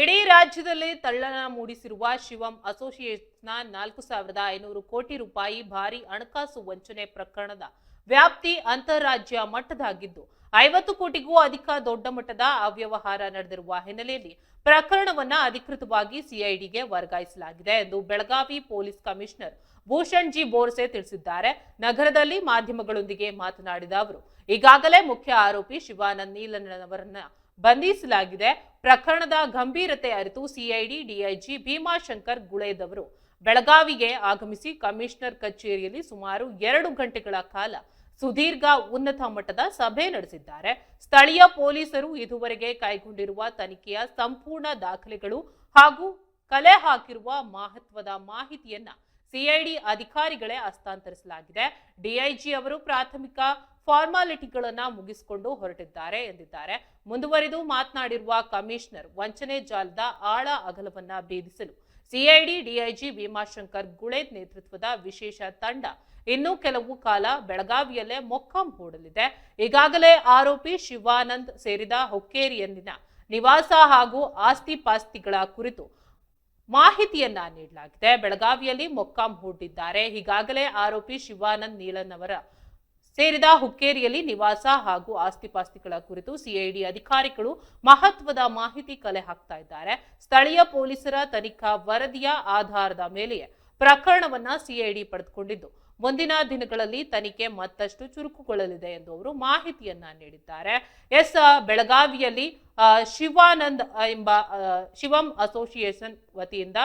ಇಡೀ ರಾಜ್ಯದಲ್ಲಿ ತಲ್ಲಣ ಮೂಡಿಸಿರುವ ಶಿವಂ ಅಸೋಸಿಯೇಟ್ಸ್ನ 4,500 ಕೋಟಿ ರೂಪಾಯಿ ಭಾರಿ ಹಣಕಾಸು ವಂಚನೆ ಪ್ರಕರಣದ ವ್ಯಾಪ್ತಿ ಅಂತಾರಾಜ್ಯ ಮಟ್ಟದಾಗಿದ್ದು 50 ಕೋಟಿಗೂ ಅಧಿಕ ದೊಡ್ಡ ಮಟ್ಟದ ಅವ್ಯವಹಾರ ನಡೆದಿರುವ ಹಿನ್ನೆಲೆಯಲ್ಲಿ ಪ್ರಕರಣವನ್ನ ಅಧಿಕೃತವಾಗಿ ಸಿಐಡಿಗೆ ವರ್ಗಾಯಿಸಲಾಗಿದೆ ಎಂದು Belagavi police commissioner Bhushan G Borse ತಿಳಿಸಿದ್ದಾರೆ. ನಗರದಲ್ಲಿ ಮಾಧ್ಯಮಗಳೊಂದಿಗೆ ಮಾತನಾಡಿದ ಅವರು ಈಗಾಗಲೇ ಮುಖ್ಯ ಆರೋಪಿ ಶಿವಾನಂದ್ ನೀಲನ್ನವರನ್ನ ಬಂಧಿಸಲಾಗಿದೆ. ಪ್ರಕರಣದ ಗಂಭೀರತೆ ಅರಿತು ಸಿಐಡಿ ಡಿಐಜಿ ಭೀಮಾಶಂಕರ್ ಗುಳೇದ್ ಅವರು ಬೆಳಗಾವಿಗೆ ಆಗಮಿಸಿ ಕಮಿಷನರ್ ಕಚೇರಿಯಲ್ಲಿ ಸುಮಾರು 2 ಗಂಟೆಗಳ ಕಾಲ ಸುದೀರ್ಘ ಉನ್ನತ ಮಟ್ಟದ ಸಭೆ ನಡೆಸಿದ್ದಾರೆ. ಸ್ಥಳೀಯ ಪೊಲೀಸರು ಇದುವರೆಗೆ ಕೈಗೊಂಡಿರುವ ತನಿಖೆಯ ಸಂಪೂರ್ಣ ದಾಖಲೆಗಳು ಹಾಗೂ ಕಲೆ ಹಾಕಿರುವ ಮಹತ್ವದ ಮಾಹಿತಿಯನ್ನ ಸಿಐಡಿ ಅಧಿಕಾರಿಗಳೇ ಹಸ್ತಾಂತರಿಸಲಾಗಿದೆ. ಡಿಐಜಿ ಅವರು ಪ್ರಾಥಮಿಕ ಫಾರ್ಮಾಲಿಟಿಗಳನ್ನ ಮುಗಿಸಿಕೊಂಡು ಹೊರಟಿದ್ದಾರೆ ಎಂದಿದ್ದಾರೆ. ಮುಂದುವರಿದು ಮಾತನಾಡಿರುವ ಕಮಿಷನರ್ ವಂಚನೆ ಜಾಲದ ಆಳ ಅಗಲವನ್ನ ಭೇದಿಸಲು ಸಿಐಡಿ ಡಿಐಜಿ ಭೀಮಾಶಂಕರ್ ಗುಳೇದ್ ನೇತೃತ್ವದ ವಿಶೇಷ ತಂಡ ಇನ್ನೂ ಕೆಲವು ಕಾಲ ಬೆಳಗಾವಿಯಲ್ಲೇ ಮೊಕ್ಕಾಂ ಹೂಡಲಿದೆ. ಈಗಾಗಲೇ ಆರೋಪಿ ಶಿವಾನಂದ್ ಸೇರಿದ ಹುಕ್ಕೇರಿಯಲ್ಲಿನ ನಿವಾಸ ಹಾಗೂ ಆಸ್ತಿ ಪಾಸ್ತಿಗಳ ಕುರಿತು ಮಾಹಿತಿಯನ್ನ ನೀಡಲಾಗಿದೆ. ಬೆಳಗಾವಿಯಲ್ಲಿ ಮೊಕ್ಕಾಂ ಹೂಡಿದ್ದಾರೆ. ಈಗಾಗಲೇ ಆರೋಪಿ ಶಿವಾನಂದ್ ನೀಲನ್ನವರ ಸೇರಿದ ಹುಕ್ಕೇರಿಯಲ್ಲಿ ನಿವಾಸ ಹಾಗೂ ಆಸ್ತಿಪಾಸ್ತಿಗಳ ಕುರಿತು ಸಿಐಡಿ ಅಧಿಕಾರಿಗಳು ಮಹತ್ವದ ಮಾಹಿತಿ ಕಲೆ ಹಾಕ್ತಾ ಇದ್ದಾರೆ. ಸ್ಥಳೀಯ ಪೊಲೀಸರ ತನಿಖಾ ವರದಿಯ ಆಧಾರದ ಮೇಲೆ ಪ್ರಕರಣವನ್ನ ಸಿಐಡಿ ಪಡೆದುಕೊಂಡಿದ್ದು ಮುಂದಿನ ದಿನಗಳಲ್ಲಿ ತನಿಖೆ ಮತ್ತಷ್ಟು ಚುರುಕುಗೊಳ್ಳಲಿದೆ ಎಂದು ಅವರು ಮಾಹಿತಿಯನ್ನ ನೀಡಿದ್ದಾರೆ. ಬೆಳಗಾವಿಯಲ್ಲಿ ಶಿವಾನಂದ್ ಎಂಬ ಶಿವಂ ಅಸೋಸಿಯೇಷನ್ ವತಿಯಿಂದ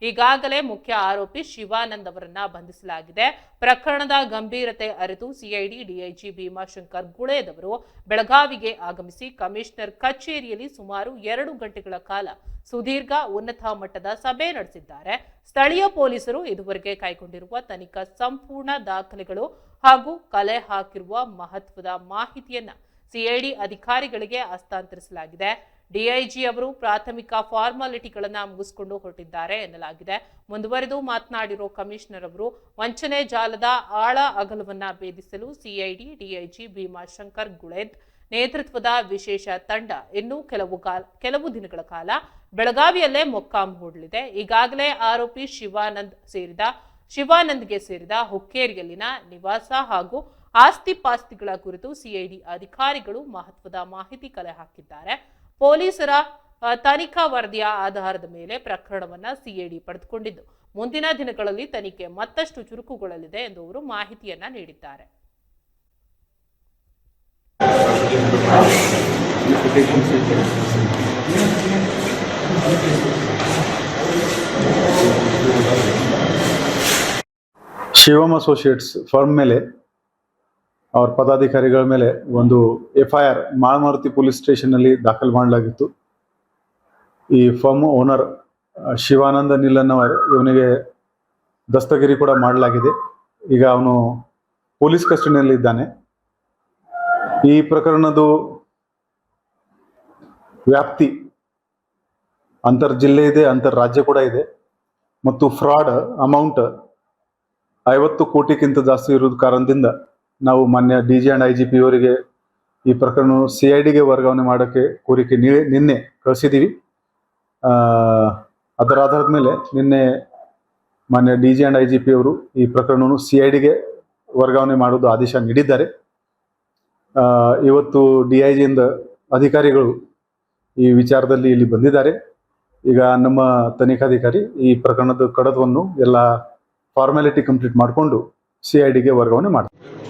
ಈಗಾಗಲೇ ಮುಖ್ಯ ಆರೋಪಿ ಶಿವಾನಂದ್ ಅವರನ್ನ ಬಂಧಿಸಲಾಗಿದೆ. ಪ್ರಕರಣದ ಗಂಭೀರತೆ ಅರಿತು ಸಿಐಡಿ ಡಿಐಜಿ ಭೀಮಾಶಂಕರ್ ಗುಳೇದ್ ಅವರು ಬೆಳಗಾವಿಗೆ ಆಗಮಿಸಿ ಕಮಿಷನರ್ ಕಚೇರಿಯಲ್ಲಿ ಸುಮಾರು 2 ಗಂಟೆಗಳ ಕಾಲ ಸುದೀರ್ಘ ಉನ್ನತ ಮಟ್ಟದ ಸಭೆ ನಡೆಸಿದ್ದಾರೆ. ಸ್ಥಳೀಯ ಪೊಲೀಸರು ಇದುವರೆಗೆ ಕೈಗೊಂಡಿರುವ ತನಿಖಾ ಸಂಪೂರ್ಣ ದಾಖಲೆಗಳು ಹಾಗೂ ಕಲೆ ಹಾಕಿರುವ ಮಹತ್ವದ ಮಾಹಿತಿಯನ್ನ ಸಿಐಡಿ ಅಧಿಕಾರಿಗಳಿಗೆ ಹಸ್ತಾಂತರಿಸಲಾಗಿದೆ. ಡಿಐಜಿ ಅವರು ಪ್ರಾಥಮಿಕ ಫಾರ್ಮಾಲಿಟಿಗಳನ್ನ ಮುಗಿಸಿಕೊಂಡು ಹೊರಟಿದ್ದಾರೆ ಎನ್ನಲಾಗಿದೆ. ಮುಂದುವರೆದು ಮಾತನಾಡಿರೋ ಕಮಿಷನರ್ ಅವರು ವಂಚನೆ ಜಾಲದ ಆಳ ಅಗಲವನ್ನ ಭೇದಿಸಲು ಸಿಐಡಿ ಡಿಐಜಿ ಭೀಮಾಶಂಕರ್ ಗುಳೇದ್ ನೇತೃತ್ವದ ವಿಶೇಷ ತಂಡ ಇನ್ನೂ ಕೆಲವು ದಿನಗಳ ಕಾಲ ಬೆಳಗಾವಿಯಲ್ಲೇ ಮೊಕ್ಕಾಂ ಹೂಡಲಿದೆ. ಈಗಾಗಲೇ ಆರೋಪಿ ಶಿವಾನಂದ್ಗೆ ಸೇರಿದ ಹುಕ್ಕೇರಿಯಲ್ಲಿನ ನಿವಾಸ ಹಾಗೂ ಆಸ್ತಿ ಪಾಸ್ತಿಗಳ ಕುರಿತು ಸಿಐಡಿ ಅಧಿಕಾರಿಗಳು ಮಹತ್ವದ ಮಾಹಿತಿ ಕಲೆ ಹಾಕಿದ್ದಾರೆ. ಪೊಲೀಸರ ತನಿಖಾ ವರದಿಯ ಆಧಾರದ ಮೇಲೆ ಪ್ರಕರಣವನ್ನ ಸಿಐಡಿ ಪಡೆದುಕೊಂಡಿದ್ದು ಮುಂದಿನ ದಿನಗಳಲ್ಲಿ ತನಿಖೆ ಮತ್ತಷ್ಟು ಚುರುಕುಗೊಳ್ಳಲಿದೆ ಎಂದು ಅವರು ಮಾಹಿತಿಯನ್ನ ನೀಡಿದ್ದಾರೆ. ಶಿವಂ ಅಸೋಸಿಯೇಟ್ಸ್ ಫರ್ಮ್ ಮೇಲೆ ಅವರ ಪದಾಧಿಕಾರಿಗಳ ಮೇಲೆ ಒಂದು FIR ಮಾಳಮಾರುತಿ ಪೊಲೀಸ್ ಸ್ಟೇಷನ್ನಲ್ಲಿ ದಾಖಲು ಮಾಡಲಾಗಿತ್ತು. ಈ ಫರ್ಮ್ ಓನರ್ ಶಿವಾನಂದ ನೀಲನ್ನವರ್ ಇವನಿಗೆ ದಸ್ತಗಿರಿ ಕೂಡ ಮಾಡಲಾಗಿದೆ. ಈಗ ಅವನು ಪೊಲೀಸ್ ಕಸ್ಟಡಿಯಲ್ಲಿ ಇದ್ದಾನೆ. ಈ ಪ್ರಕರಣದ ವ್ಯಾಪ್ತಿ ಅಂತರ್ ಜಿಲ್ಲೆ ಇದೆ, ಅಂತರ್ ರಾಜ್ಯ ಕೂಡ ಇದೆ ಮತ್ತು ಫ್ರಾಡ್ ಅಮೌಂಟ್ 50 ಕೋಟಿಗಿಂತ ಜಾಸ್ತಿ ಇರೋದು ಕಾರಣದಿಂದ ನಾವು ಮಾನ್ಯ DG and IGP ಅವರಿಗೆ ಈ ಪ್ರಕರಣ ಸಿಐಡಿಗೆ ವರ್ಗಾವಣೆ ಮಾಡೋಕ್ಕೆ ಕೋರಿಕೆ ನಿನ್ನೆ ಕಳಿಸಿದ್ದೀವಿ. ಅದರ ಆಧಾರದ ಮೇಲೆ ನಿನ್ನೆ ಮಾನ್ಯ DG and IGP ಅವರು ಈ ಪ್ರಕರಣವನ್ನು ಸಿಐಡಿಗೆ ವರ್ಗಾವಣೆ ಮಾಡೋದು ಆದೇಶ ನೀಡಿದ್ದಾರೆ. ಇವತ್ತು DIG ಇಂದ ಅಧಿಕಾರಿಗಳು ಈ ವಿಚಾರದಲ್ಲಿ ಇಲ್ಲಿ ಬಂದಿದ್ದಾರೆ. ಈಗ ನಮ್ಮ ತನಿಖಾಧಿಕಾರಿ ಈ ಪ್ರಕರಣದ ಕಡತವನ್ನು ಎಲ್ಲ ಫಾರ್ಮ್ಯಾಲಿಟಿ ಕಂಪ್ಲೀಟ್ ಮಾಡಿಕೊಂಡು ಸಿಐಡಿಗೆ ವರ್ಗಾವಣೆ ಮಾಡ್ತಾರೆ.